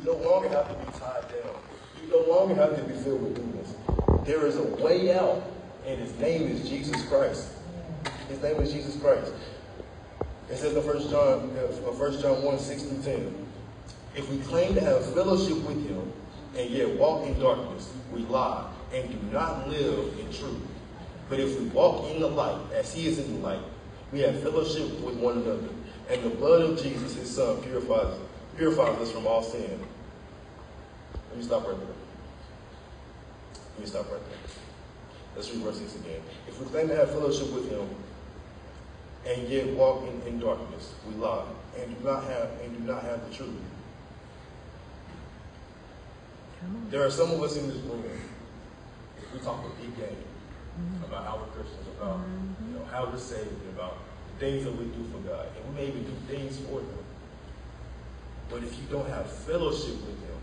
no longer have to be tied down. You no longer have to be filled with demons. There is a way out, and his name is Jesus Christ. His name is Jesus Christ. It says in 1 John 1:6-10, if we claim to have fellowship with him and yet walk in darkness, we lie and do not live in truth. But if we walk in the light, as he is in the light, we have fellowship with one another. And the blood of Jesus, his son, purifies us from all sin. Let me stop right there. Let's read verse 6 again. If we claim to have fellowship with him and yet walk in darkness, we lie and do not have the truth. There are some of us in this room, we talk a big game about how we're Christians, about how we're saved, about the things that we do for God. And we may even do things for him. But if you don't have fellowship with him,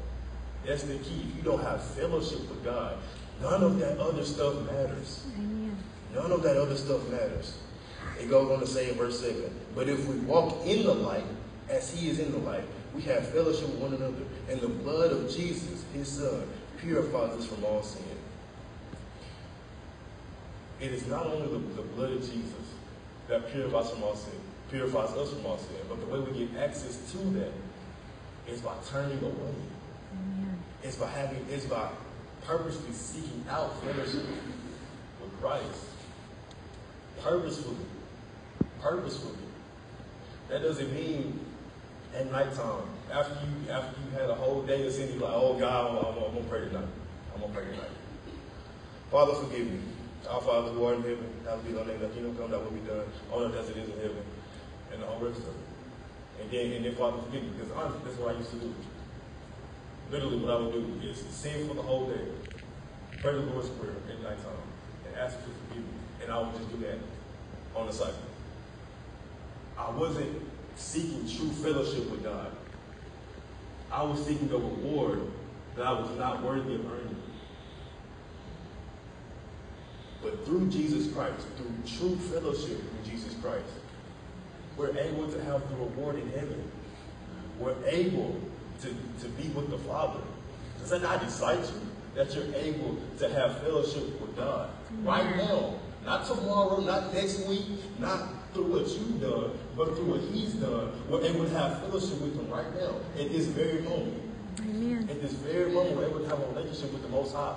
that's the key. If you don't have fellowship with God, none of that other stuff matters. Amen. None of that other stuff matters. It goes on to say in verse 7, but if we walk in the light, as he is in the light, we have fellowship with one another. And the blood of Jesus, his son, purifies us from all sin. It is not only the blood of Jesus that purifies us from all sin, but the way we get access to that is by turning away. Amen. It's by purposely seeking out fellowship with Christ. Purposefully. That doesn't mean at nighttime, after you had a whole day of sin, you're like, oh God, I'm gonna pray tonight. Father, forgive me. Our Father who art in heaven, hallowed be thy name, thy kingdom come, thy will be done, on earth as it is in heaven, and the whole rest of it. And then Father, forgive me, because honestly, that's what I used to do. Literally, what I would do is sin for the whole day, pray the Lord's Prayer at nighttime, and ask him to forgive me. And I would just do that on the cycle. I wasn't seeking true fellowship with God. I was seeking a reward that I was not worthy of earning. But through Jesus Christ, through true fellowship with Jesus Christ, we're able to have the reward in heaven. We're able to be with the Father. Does that not excite you? That you're able to have fellowship with God right now. Not tomorrow, not next week, not through what you've done, but through what he's done. We're able to have fellowship with him right now, at this very moment. Amen. At this very moment, we're able to have a relationship with the Most High.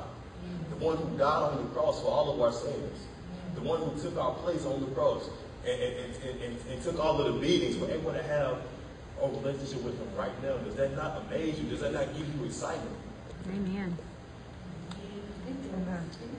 The one who died on the cross for all of our sins. The one who took our place on the cross and took all of the beatings. We're able to have a relationship with him right now. Does that not amaze you? Does that not give you excitement? Amen.